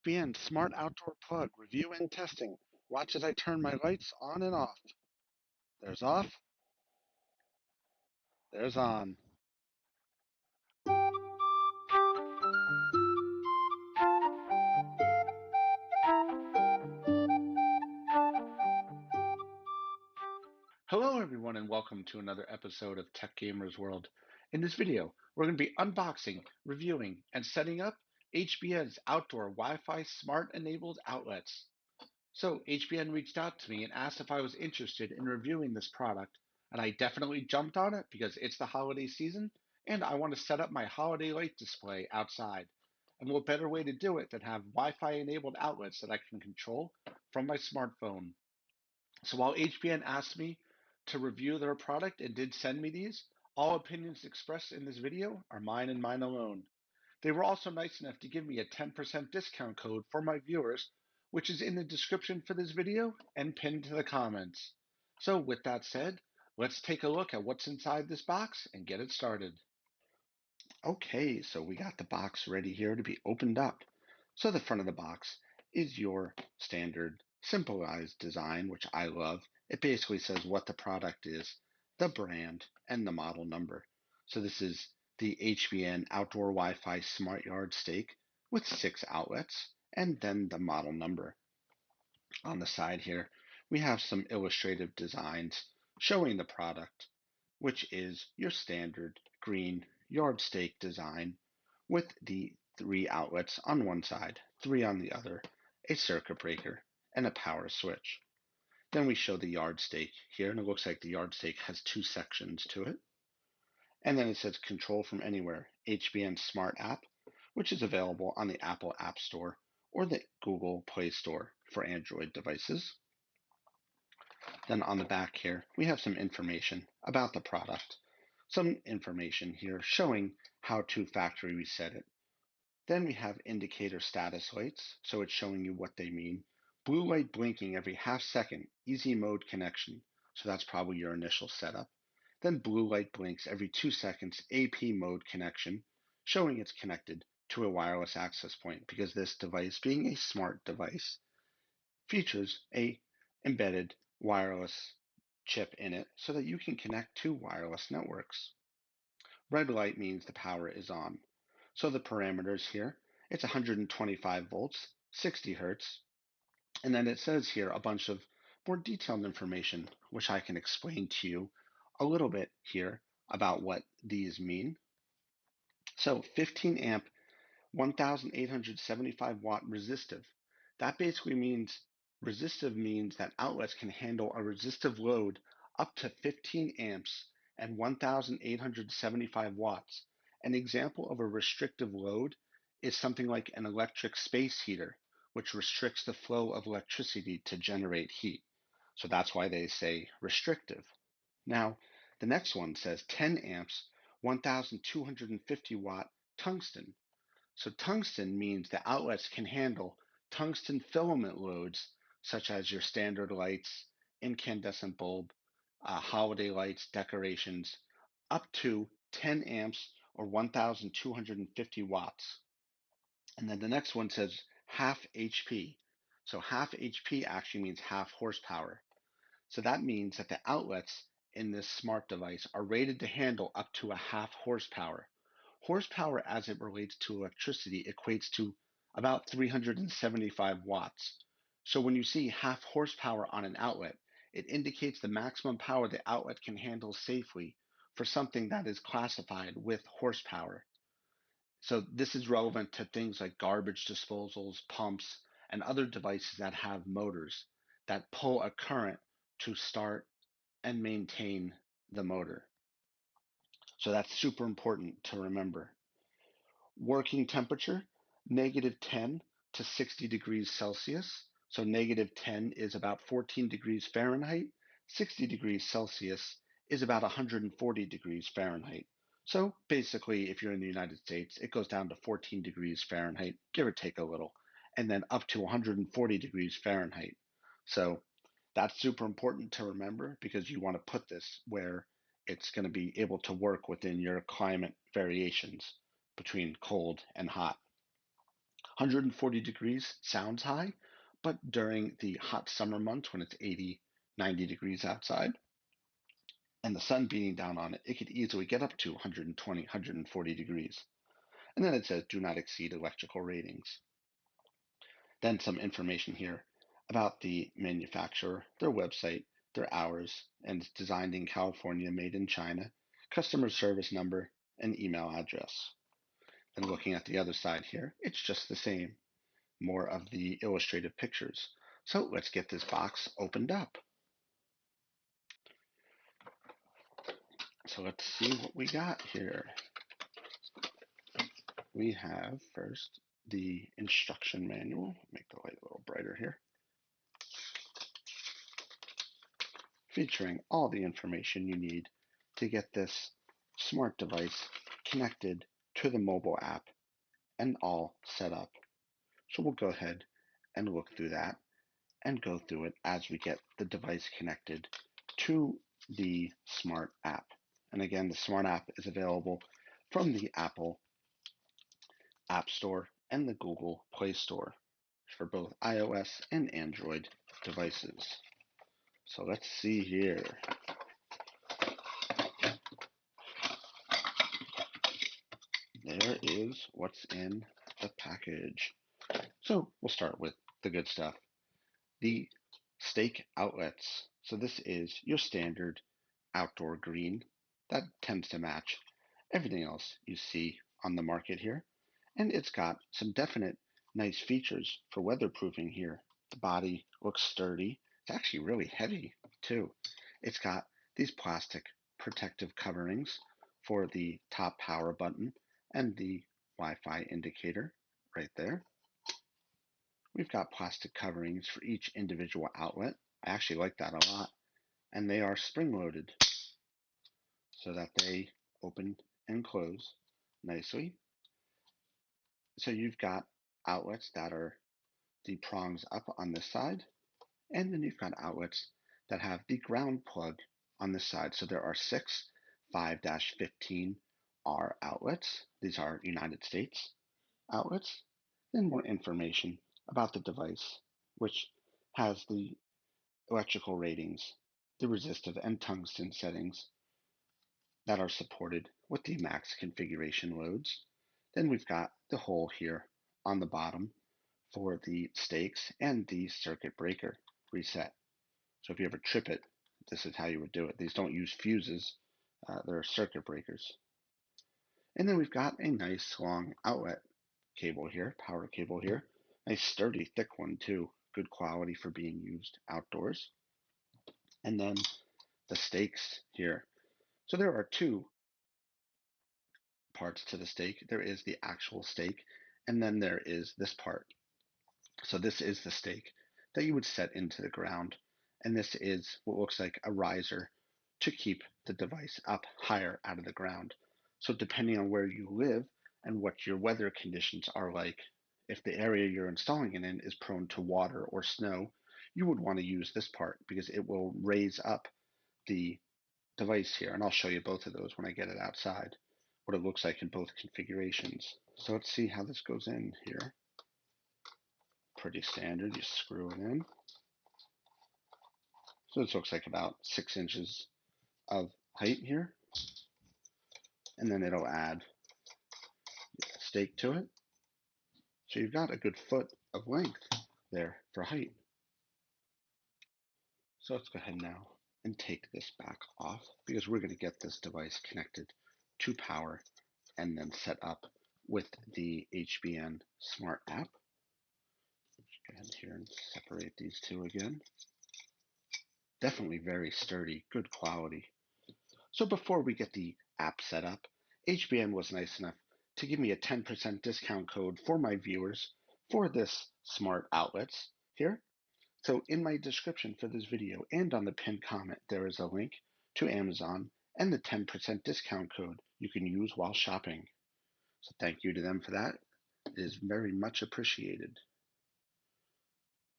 HBN Smart Outdoor Plug review and testing. Watch as I turn my lights on and off. There's off, there's on. Hello everyone and welcome to another episode of Tech Gamers World. In this video, we're going to be unboxing, reviewing, and setting up HBN's outdoor Wi-Fi smart enabled outlets. So HBN reached out to me and asked if I was interested in reviewing this product, and I definitely jumped on it because it's the holiday season and I want to set up my holiday light display outside. And what better way to do it than have Wi-Fi enabled outlets that I can control from my smartphone. So while HBN asked me to review their product and did send me these, all opinions expressed in this video are mine and mine alone. They were also nice enough to give me a 10% discount code for my viewers, which is in the description for this video and pinned to the comments. So with that said, let's take a look at what's inside this box and get it started. Okay, so we got the box ready here to be opened up. So the front of the box is your standard simplified design, which I love. It basically says what the product is, the brand, and the model number. So this is the HBN Outdoor Wi-Fi Smart Yard Stake with 6 outlets, and then the model number. On the side here, we have some illustrative designs showing the product, which is your standard green yard stake design with the 3 outlets on one side, 3 on the other, a circuit breaker, and a power switch. Then we show the yard stake here, and it looks like the yard stake has 2 sections to it. And then it says Control from Anywhere, HBN Smart App, which is available on the Apple App Store or the Google Play Store for Android devices. Then on the back here, we have some information about the product. Some information here showing how to factory reset it. Then we have indicator status lights, so it's showing you what they mean. Blue light blinking every half second, easy mode connection, so that's probably your initial setup. Then blue light blinks every 2 seconds, AP mode connection, showing it's connected to a wireless access point because this device, being a smart device, features a embedded wireless chip in it so that you can connect to wireless networks. Red light means the power is on. So the parameters here, it's 125 volts, 60 hertz, and then it says here a bunch of more detailed information, which I can explain to you a little bit here about what these mean. So 15 amp, 1875 watt resistive. That basically means resistive means that outlets can handle a resistive load up to 15 amps and 1875 watts. An example of a restrictive load is something like an electric space heater, which restricts the flow of electricity to generate heat. So that's why they say restrictive. Now, the next one says 10 amps, 1250 watt tungsten. So tungsten means the outlets can handle tungsten filament loads such as your standard lights, incandescent bulb, holiday lights, decorations, up to 10 amps or 1250 watts. And then the next one says half HP. So half HP actually means half horsepower. So that means that the outlets in this smart device are rated to handle up to a half horsepower. Horsepower as it relates to electricity equates to about 375 watts. So when you see half horsepower on an outlet, it indicates the maximum power the outlet can handle safely for something that is classified with horsepower. So this is relevant to things like garbage disposals, pumps, and other devices that have motors that pull a current to start and maintain the motor. So that's super important to remember. Working temperature, -10 to 60 degrees Celsius. So -10 is about 14 degrees Fahrenheit. 60 degrees Celsius is about 140 degrees Fahrenheit. So basically, if you're in the United States, it goes down to 14 degrees Fahrenheit, give or take a little, and then up to 140 degrees Fahrenheit. So that's super important to remember because you want to put this where it's going to be able to work within your climate variations between cold and hot. 140 degrees sounds high, but during the hot summer months when it's 80, 90 degrees outside and the sun beating down on it, it could easily get up to 120, 140 degrees. And then it says do not exceed electrical ratings. Then some information here about the manufacturer, their website, their hours, and it's designed in California, made in China, customer service number, and email address. And looking at the other side here, it's just the same. More of the illustrative pictures. So let's get this box opened up. So let's see what we got here. We have first the instruction manual. Make the light a little brighter here. Featuring all the information you need to get this smart device connected to the mobile app and all set up. So we'll go ahead and look through that and go through it as we get the device connected to the smart app. And again, the smart app is available from the Apple App Store and the Google Play Store for both iOS and Android devices. So let's see here. There is what's in the package. So we'll start with the good stuff. The stake outlets. So this is your standard outdoor green that tends to match everything else you see on the market here. And it's got some definite nice features for weatherproofing here. The body looks sturdy. It's actually really heavy too. It's got these plastic protective coverings for the top power button and the Wi-Fi indicator right there. We've got plastic coverings for each individual outlet. I actually like that a lot. And they are spring-loaded so that they open and close nicely. So you've got outlets that are the prongs up on this side, and then you've got outlets that have the ground plug on this side. So there are 6 5-15R outlets. These are United States outlets. Then more information about the device, which has the electrical ratings, the resistive and tungsten settings that are supported with the max configuration loads. Then we've got the hole here on the bottom for the stakes and the circuit breaker reset. So if you ever trip it, this is how you would do it. These don't use fuses, they're circuit breakers. And then we've got a nice long outlet cable here, power cable here. Nice sturdy, thick one too. Good quality for being used outdoors. And then the stakes here. So there are two parts to the stake. There is the actual stake, and then there is this part. So this is the stake that you would set into the ground, and this is what looks like a riser to keep the device up higher out of the ground. So depending on where you live and what your weather conditions are like, if the area you're installing it in is prone to water or snow, you would want to use this part because it will raise up the device here, and I'll show you both of those when I get it outside, what it looks like in both configurations. So let's see how this goes in here. Pretty standard, you screw it in. So this looks like about 6 inches of height here, and then it'll add a stake to it. So you've got a good foot of length there for height. So let's go ahead now and take this back off because we're going to get this device connected to power and then set up with the HBN Smart app. Go ahead here and separate these two again. Definitely very sturdy, good quality. So before we get the app set up, HBN was nice enough to give me a 10% discount code for my viewers for this smart outlets here. So in my description for this video and on the pinned comment, there is a link to Amazon and the 10% discount code you can use while shopping. So thank you to them for that. It is very much appreciated.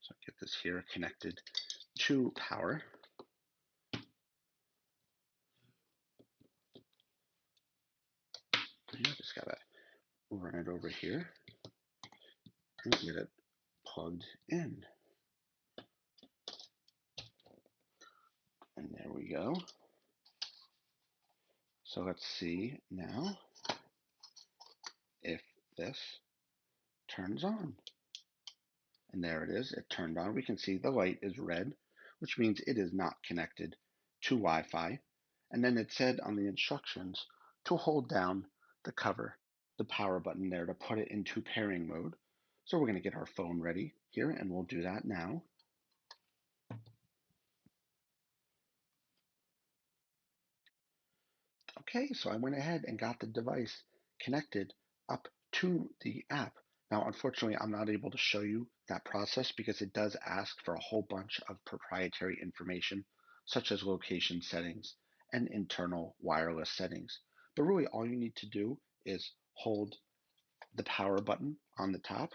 So get this here connected to power. Yeah, just gotta run it over here. and get it plugged in. And there we go. So let's see now if this turns on. And there it is, it turned on. We can see the light is red, which means it is not connected to Wi-Fi. And then it said on the instructions to hold down the cover, the power button there to put it into pairing mode. So we're going to get our phone ready here and we'll do that now. Okay, so I went ahead and got the device connected up to the app. Now, unfortunately, I'm not able to show you that process because it does ask for a whole bunch of proprietary information, such as location settings and internal wireless settings. But really, all you need to do is hold the power button on the top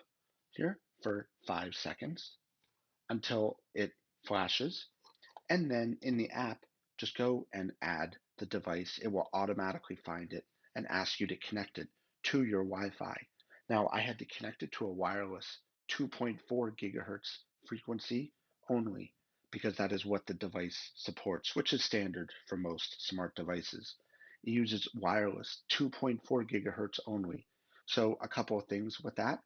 here for 5 seconds until it flashes, and then in the app, just go and add the device. It will automatically find it and ask you to connect it to your Wi-Fi. Now, I had to connect it to a wireless 2.4 gigahertz frequency only because that is what the device supports, which is standard for most smart devices. It uses wireless 2.4 gigahertz only. So a couple of things with that.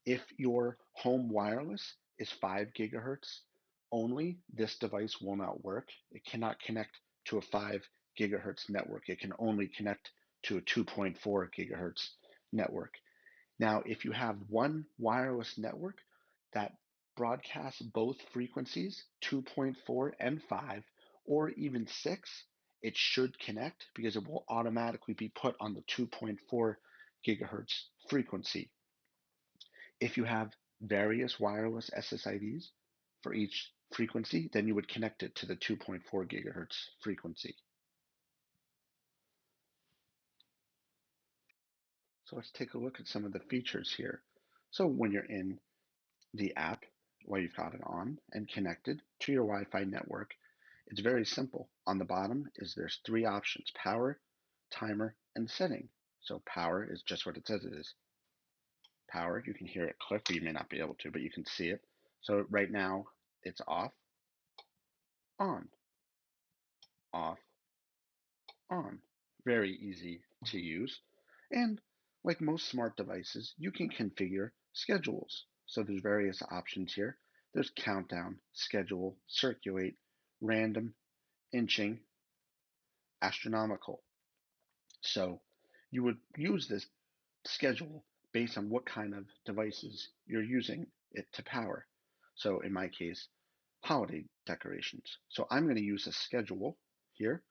If your home wireless is 5 gigahertz only, this device will not work. It cannot connect to a 5 gigahertz network. It can only connect to a 2.4 gigahertz network. Now, if you have one wireless network that broadcasts both frequencies, 2.4 and 5, or even 6, it should connect because it will automatically be put on the 2.4 gigahertz frequency. If you have various wireless SSIDs for each frequency, then you would connect it to the 2.4 gigahertz frequency. So let's take a look at some of the features here. So when you're in the app, while you've got it on and connected to your Wi-Fi network, it's very simple. On the bottom is there's three options: power, timer, and setting. So power is just what it says it is. Power, you can hear it click, or you may not be able to, but you can see it. So right now it's off, on, off, on. Very easy to use. And like most smart devices, you can configure schedules. So there's various options here. There's countdown, schedule, circulate, random, inching, astronomical. So you would use this schedule based on what kind of devices you're using it to power. So in my case, holiday decorations. So I'm going to use a schedule here.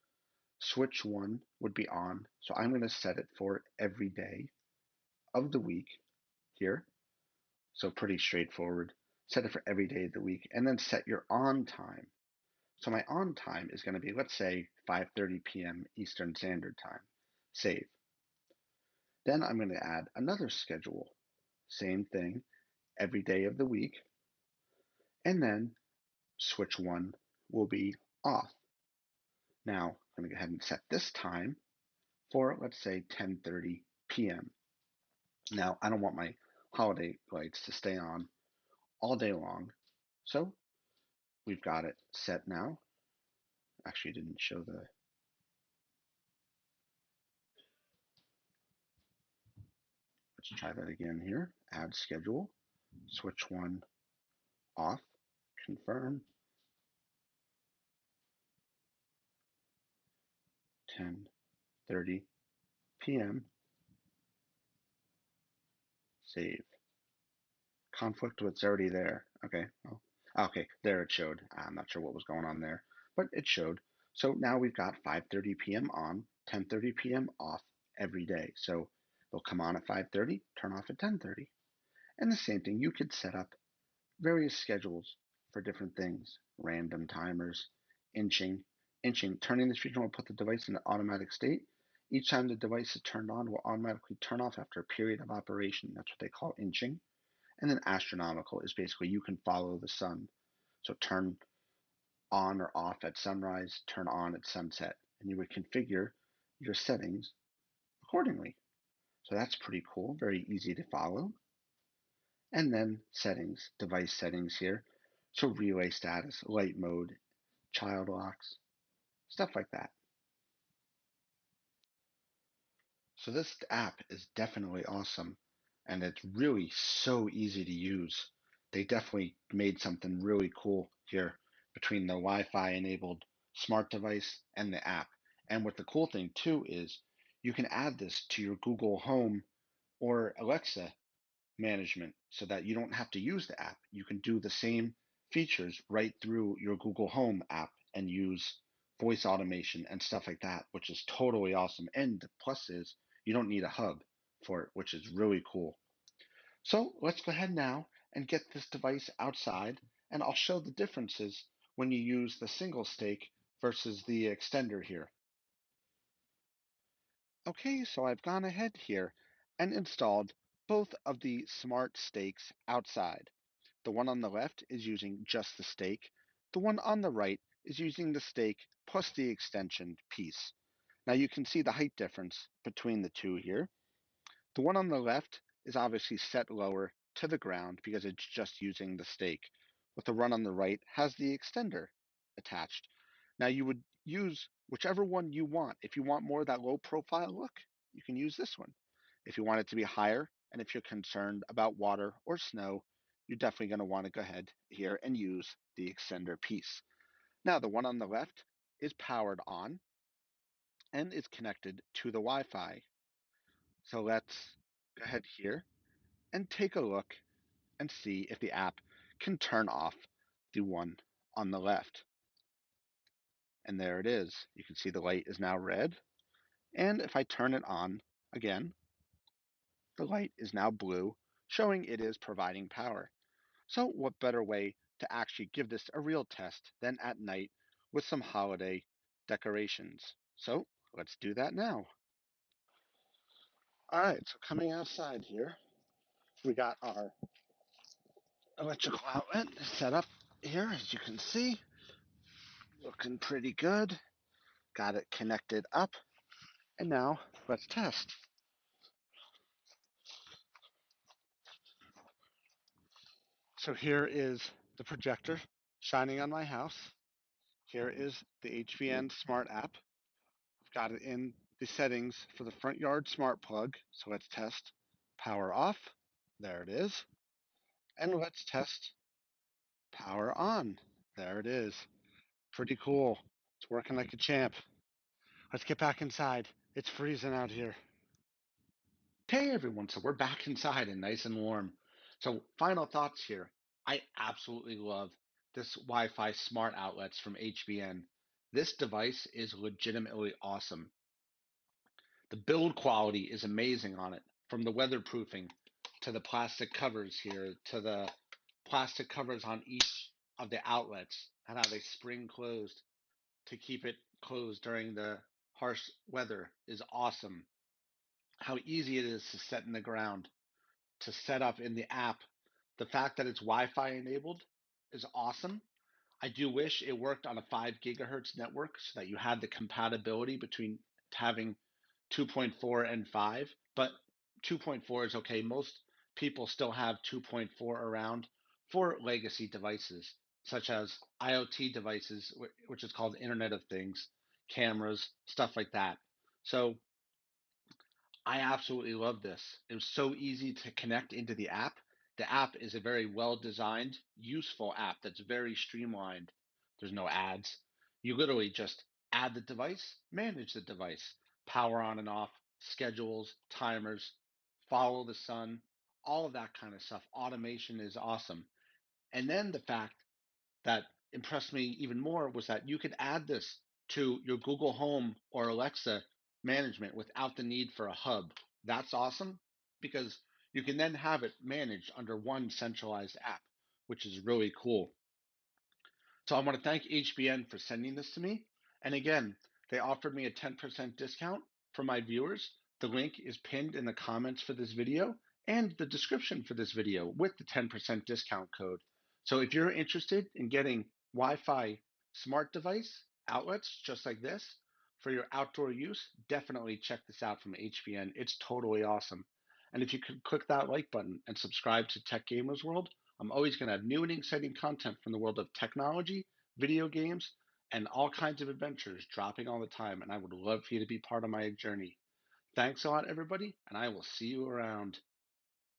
Switch 1 would be on, so I'm going to set it for every day of the week here. So pretty straightforward. Set it for every day of the week, and then set your on time. So my on time is going to be, let's say, 5:30 p.m. Eastern Standard Time. Save. Then I'm going to add another schedule. Same thing, every day of the week, and then switch 1 will be off. Now I'm going to go ahead and set this time for, let's say, 10:30 p.m. Now, I don't want my holiday lights to stay on all day long, so we've got it set now. Actually, it didn't show the, let's try that again here. Add schedule, switch 1 off, confirm, 10:30 p.m., save. Conflict with it's already there. Okay, well, okay, there it showed. I'm not sure what was going on there, but it showed. So now we've got 5:30 p.m. on, 10:30 p.m. off every day. So they'll come on at 5:30, turn off at 10:30. And the same thing, you could set up various schedules for different things: random timers, inching. Inching, turning this feature will put the device in an automatic state. Each time the device is turned on, will automatically turn off after a period of operation. That's what they call inching. And then astronomical is basically you can follow the sun. So turn on or off at sunrise, turn on at sunset, and you would configure your settings accordingly. So that's pretty cool, very easy to follow. and then settings, device settings here. So relay status, light mode, child locks, stuff like that. So this app is definitely awesome, and it's really so easy to use. They definitely made something really cool here between the Wi-Fi enabled smart device and the app. And what the cool thing too is you can add this to your Google Home or Alexa management so that you don't have to use the app. You can do the same features right through your Google Home app and use voice automation and stuff like that, which is totally awesome. And the plus is you don't need a hub for it, which is really cool. So let's go ahead now and get this device outside, and I'll show the differences when you use the single stake versus the extender here. Okay, so I've gone ahead here and installed both of the smart stakes outside. The one on the left is using just the stake. The one on the right is using the stake plus the extension piece. Now you can see the height difference between the two here. The one on the left is obviously set lower to the ground because it's just using the stake, but the one on the right has the extender attached. Now you would use whichever one you want. If you want more of that low profile look, you can use this one. If you want it to be higher, and if you're concerned about water or snow, you're definitely going to want to go ahead here and use the extender piece. Now the one on the left is powered on and is connected to the Wi-Fi. So let's go ahead here and take a look and see if the app can turn off the one on the left. And there it is. You can see the light is now red. And if I turn it on again, the light is now blue, showing it is providing power. So what better way to actually give this a real test than at night with some holiday decorations? So let's do that now. All right, so coming outside here, we got our electrical outlet set up here, as you can see. Looking pretty good. Got it connected up. And now let's test. So here is the projector shining on my house. Here is the HBN Smart app. I've got it in the settings for the front yard smart plug. So let's test power off. There it is. And let's test power on. There it is. Pretty cool. It's working like a champ. Let's get back inside. It's freezing out here. Hey everyone, so we're back inside and nice and warm. So final thoughts here. I absolutely love this Wi-Fi smart outlets from HBN. This device is legitimately awesome. The build quality is amazing on it, from the weatherproofing to the plastic covers here to the plastic covers on each of the outlets and how they spring closed to keep it closed during the harsh weather is awesome. How easy it is to set in the ground, to set up in the app. The fact that it's Wi-Fi enabled is awesome. I do wish it worked on a 5 gigahertz network so that you had the compatibility between having 2.4 and 5, but 2.4 is okay. Most people still have 2.4 around for legacy devices, such as IoT devices, which is called Internet of Things, cameras, stuff like that. So I absolutely love this. It was so easy to connect into the app. The app is a very well designed, useful app that's very streamlined. There's no ads. You literally just add the device, manage the device, power on and off, schedules, timers, follow the sun, all of that kind of stuff. Automation is awesome. And then the fact that impressed me even more was that you could add this to your Google Home or Alexa management without the need for a hub. That's awesome because you can then have it managed under one centralized app, which is really cool. So I want to thank HBN for sending this to me. And again, they offered me a 10% discount for my viewers. The link is pinned in the comments for this video and the description for this video with the 10% discount code. So if you're interested in getting Wi-Fi smart device outlets just like this for your outdoor use, definitely check this out from HBN. It's totally awesome. And if you could click that like button and subscribe to Tech Gamers World, I'm always going to have new and exciting content from the world of technology, video games, and all kinds of adventures dropping all the time. And I would love for you to be part of my journey. Thanks a lot, everybody, and I will see you around.